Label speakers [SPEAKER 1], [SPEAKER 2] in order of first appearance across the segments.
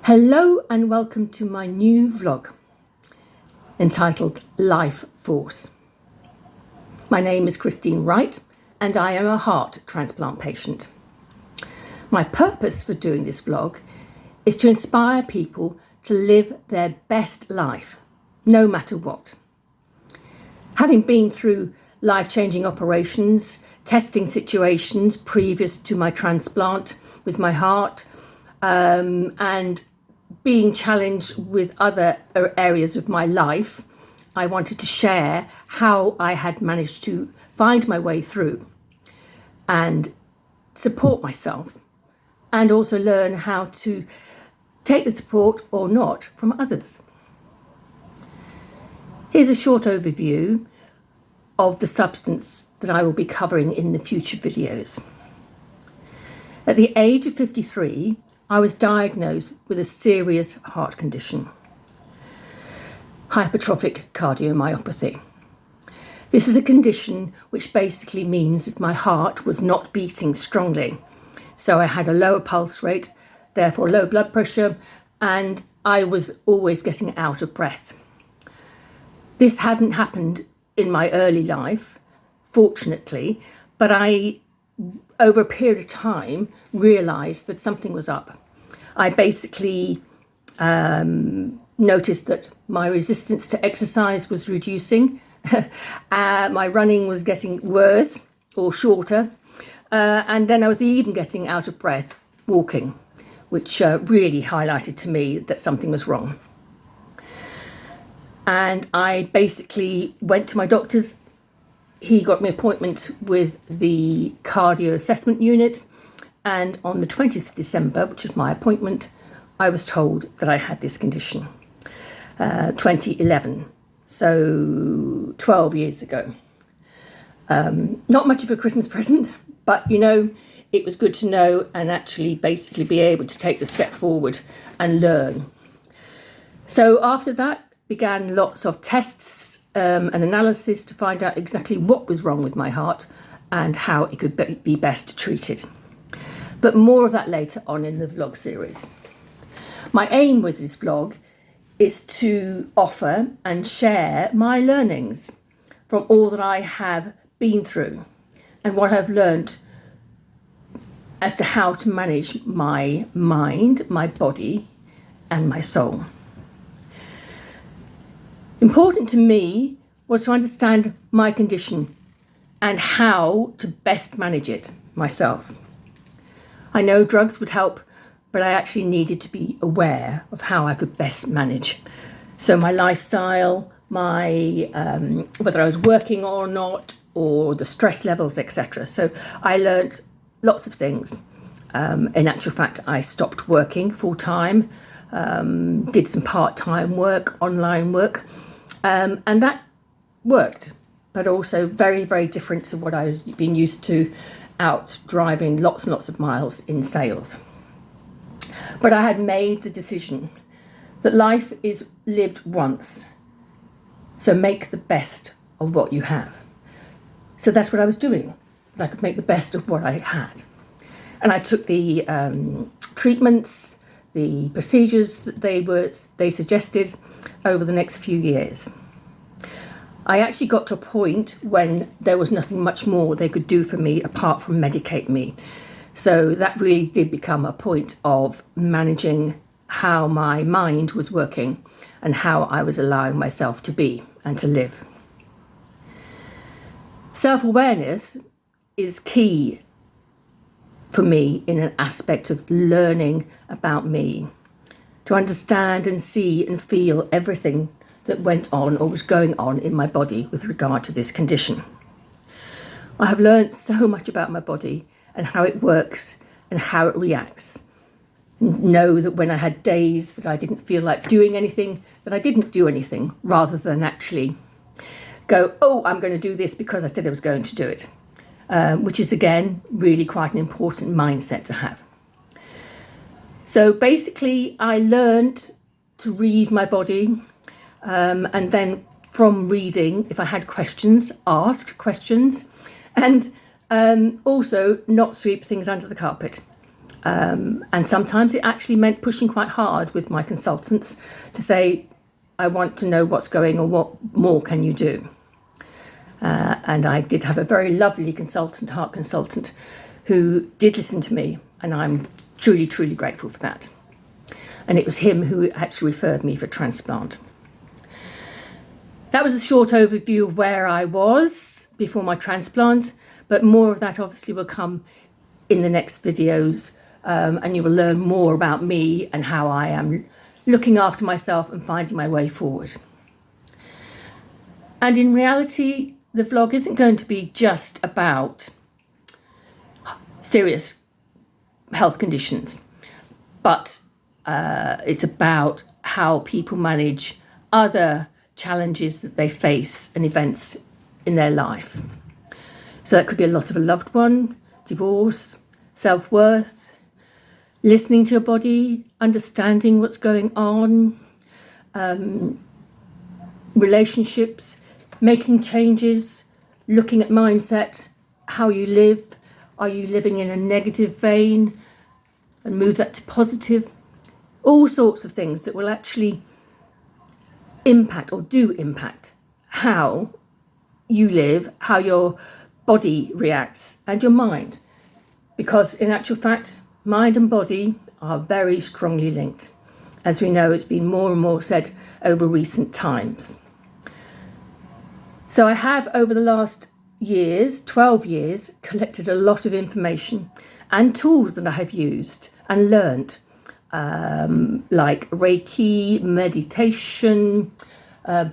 [SPEAKER 1] Hello and welcome to my new vlog entitled Life Force. My name is Christine Wright and I am a heart transplant patient. My purpose for doing this vlog is to inspire people to live their best life, no matter what. Having been through life-changing operations, testing situations previous to my transplant with my heart, and being challenged with other areas of my life, I wanted to share how I had managed to find my way through and support myself, and also learn how to take the support or not from others. Here's a short overview of the substance that I will be covering in the future videos. At the age of 53, I was diagnosed with a serious heart condition, hypertrophic cardiomyopathy. This is a condition which basically means that my heart was not beating strongly. So I had a lower pulse rate, therefore low blood pressure, and I was always getting out of breath. This hadn't happened in my early life, fortunately, but I, over a period of time, realised that something was up. I basically noticed that my resistance to exercise was reducing. My running was getting worse or shorter. And then I was even getting out of breath walking, which really highlighted to me that something was wrong. And I basically went to my doctor's. He got me an appointment with the cardio assessment unit, and on the 20th of December, which was my appointment, I was told that I had this condition. 2011, so 12 years ago. Not much of a Christmas present, but you know, it was good to know and actually basically be able to take the step forward and learn. So after that began lots of tests and analysis to find out exactly what was wrong with my heart and how it could be best treated. But more of that later on in the vlog series. My aim with this vlog is to offer and share my learnings from all that I have been through and what I've learned as to how to manage my mind, my body, and my soul. Important to me was to understand my condition and how to best manage it myself. I know drugs would help, but I actually needed to be aware of how I could best manage. So my lifestyle, my whether I was working or not, or the stress levels, etc. So I learned lots of things. In actual fact, I stopped working full-time, did some part-time work, online work, and that worked, but also very, very different to what I was been used to out driving lots and lots of miles in sales. But I had made the decision that life is lived once, so make the best of what you have. So that's what I was doing, that I could make the best of what I had. And I took the treatments, the procedures that they suggested over the next few years. I actually got to a point when there was nothing much more they could do for me apart from medicate me. So that really did become a point of managing how my mind was working and how I was allowing myself to be and to live. Self-awareness is key for me in an aspect of learning about me, to understand and see and feel everything that went on or was going on in my body with regard to this condition. I have learned so much about my body and how it works and how it reacts. And know that when I had days that I didn't feel like doing anything, that I didn't do anything, rather than actually go, oh, I'm going to do this because I said I was going to do it, which is again really quite an important mindset to have. So basically I learned to read my body, and then from reading, if I had questions, asked questions, and also not sweep things under the carpet. And sometimes it actually meant pushing quite hard with my consultants to say, I want to know what's going on, what more can you do? And I did have a very lovely consultant, heart consultant, who did listen to me, and I'm truly, truly grateful for that. And it was him who actually referred me for transplant. That was a short overview of where I was before my transplant, but more of that obviously will come in the next videos, and you will learn more about me and how I am looking after myself and finding my way forward. And in reality, the vlog isn't going to be just about serious health conditions, but it's about how people manage other challenges that they face and events in their life. So that could be a loss of a loved one, divorce, self-worth, listening to your body, understanding what's going on, relationships, making changes, looking at mindset, how you live. Are you living in a negative vein? And move that to positive. All sorts of things that will actually impact or do impact how you live, how your body reacts, and your mind. Because in actual fact, mind and body are very strongly linked. As we know, it's been more and more said over recent times. So I have, over the last years, 12 years, collected a lot of information and tools that I have used and learned, like Reiki, meditation,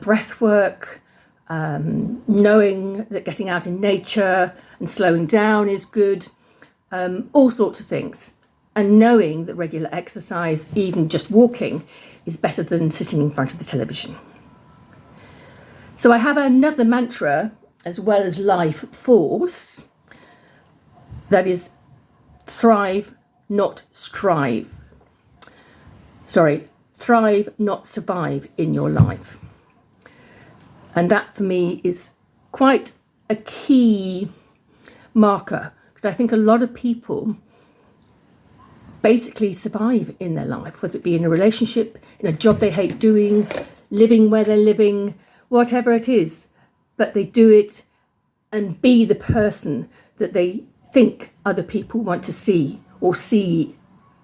[SPEAKER 1] breath work, knowing that getting out in nature and slowing down is good, all sorts of things. And knowing that regular exercise, even just walking, is better than sitting in front of the television. So I have another mantra as well as life force, that is thrive, not strive. Sorry, thrive, not survive in your life. And that for me is quite a key marker, because I think a lot of people basically survive in their life, whether it be in a relationship, in a job they hate doing, living where they're living, whatever it is, but they do it and be the person that they think other people want to see or see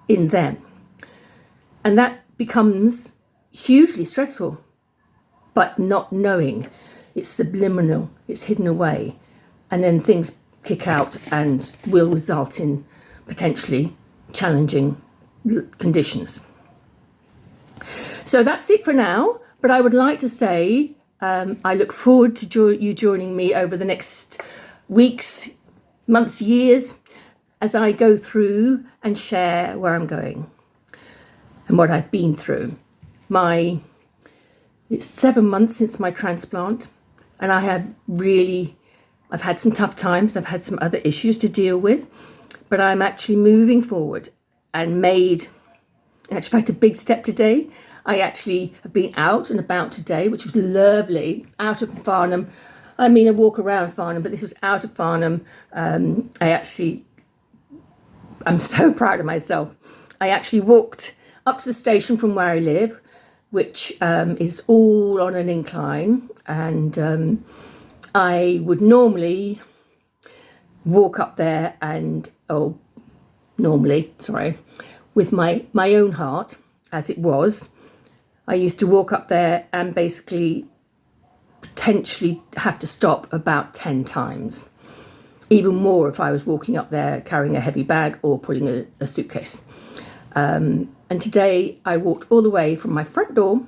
[SPEAKER 1] in them. And that becomes hugely stressful, but not knowing. It's subliminal, it's hidden away, and then things kick out and will result in potentially challenging conditions. So that's it for now, but I would like to say I look forward to you joining me over the next weeks, months, years, as I go through and share where I'm going and what I've been through. It's 7 months since my transplant, and I've had some tough times, I've had some other issues to deal with, but I'm actually moving forward and made, in actual fact, a big step today. I actually have been out and about today, which was lovely, out of Farnham. I mean, a walk around Farnham, but this was out of Farnham. I'm so proud of myself. I actually walked up to the station from where I live, which is all on an incline. And I would normally walk up there with my own heart, as it was. I used to walk up there and basically potentially have to stop about 10 times. Even more if I was walking up there carrying a heavy bag or pulling a suitcase. And today I walked all the way from my front door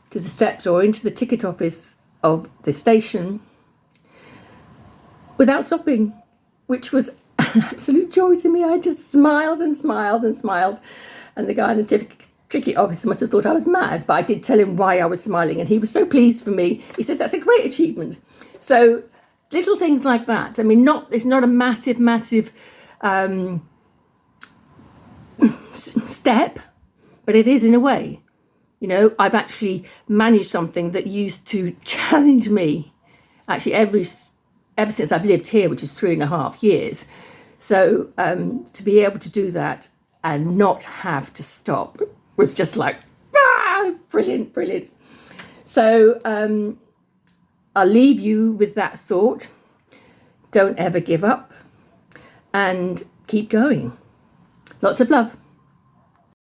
[SPEAKER 1] to the steps or into the ticket office of the station without stopping, which was an absolute joy to me. I just smiled and smiled and smiled. And the guy in the ticket office must have thought I was mad, but I did tell him why I was smiling, and he was so pleased for me. He said, that's a great achievement. So little things like that. I mean, it's not a massive step, but it is in a way. You know, I've actually managed something that used to challenge me, actually ever since I've lived here, which is 3.5 years. So to be able to do that and not have to stop was just like, brilliant, brilliant. So I'll leave you with that thought. Don't ever give up and keep going. Lots of love.